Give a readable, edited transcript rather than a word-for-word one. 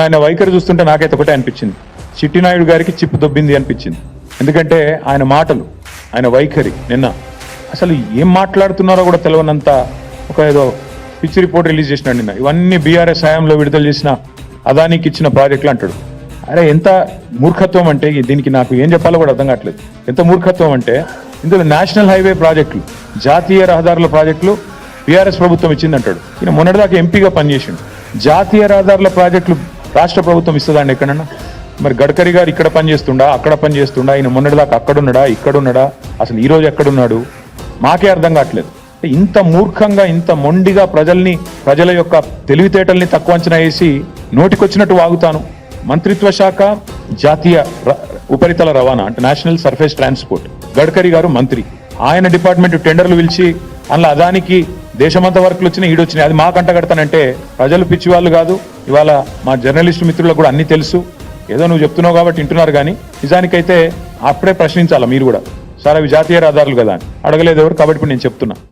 ఆయన వైఖరి చూస్తుంటే నాకైతే ఒకటే అనిపించింది, చిట్టినాయుడు గారికి చిప్పు దొబ్బింది అనిపించింది. ఎందుకంటే ఆయన మాటలు, ఆయన వైఖరి, నిన్న అసలు ఏం మాట్లాడుతున్నారో కూడా తెలియనంత ఒక ఏదో పిచ్చి రిపోర్ట్ రిలీజ్ చేసినాడు నిన్న. ఇవన్నీ బీఆర్ఎస్ హయాంలో విడుదల చేసిన అదానికి ఇచ్చిన ప్రాజెక్టులు అంటాడు. అరే ఎంత మూర్ఖత్వం అంటే, దీనికి నాకు ఏం చెప్పాలో కూడా అర్థం కావట్లేదు. ఎంత మూర్ఖత్వం అంటే, ఇందులో నేషనల్ హైవే ప్రాజెక్టులు, జాతీయ రహదారుల ప్రాజెక్టులు బీఆర్ఎస్ ప్రభుత్వం ఇచ్చిందంటాడు. ఈయన మొన్నటిదాకా ఎంపీగా పనిచేసిండు. జాతీయ రహదారుల ప్రాజెక్టులు రాష్ట్ర ప్రభుత్వం ఇస్తుందండి ఎక్కడన్నా? మరి గడ్కరీ గారు ఇక్కడ పనిచేస్తుండా, అక్కడ పనిచేస్తుండా? ఈయన మొన్నటిదాకా అక్కడున్నాడా, ఇక్కడున్నాడా? అసలు ఈ రోజు ఎక్కడున్నాడు? మాకే అర్థం కావట్లేదు. ఇంత మూర్ఖంగా, ఇంత మొండిగా ప్రజల యొక్క తెలివితేటల్ని తక్కువ అంచనా వేసి నోటికొచ్చినట్టు వాగుతాను. మంత్రిత్వ శాఖ జాతీయ ఉపరితల రవాణా అంటే నేషనల్ సర్ఫేస్ ట్రాన్స్పోర్ట్, గడ్కరీ గారు మంత్రి. ఆయన డిపార్ట్మెంట్ టెండర్లు పిలిచి అందులో అదానికి దేశమంతా వర్క్లు వచ్చినాయి, ఈడొచ్చినాయి. అది మాకంట కడతానంటే ప్రజలు పిచ్చి వాళ్ళు కాదు. ఇవాళ మా జర్నలిస్టు మిత్రులకు కూడా అన్ని తెలుసు. ఏదో నువ్వు చెప్తున్నావు కాబట్టి వింటున్నారు, కానీ నిజానికైతే అప్పుడే ప్రశ్నించాలా మీరు కూడా. సార్ అవి జాతీయ రహదారులు కదా అని అడగలేదు ఎవరు, కాబట్టి ఇప్పుడు నేను చెప్తున్నా.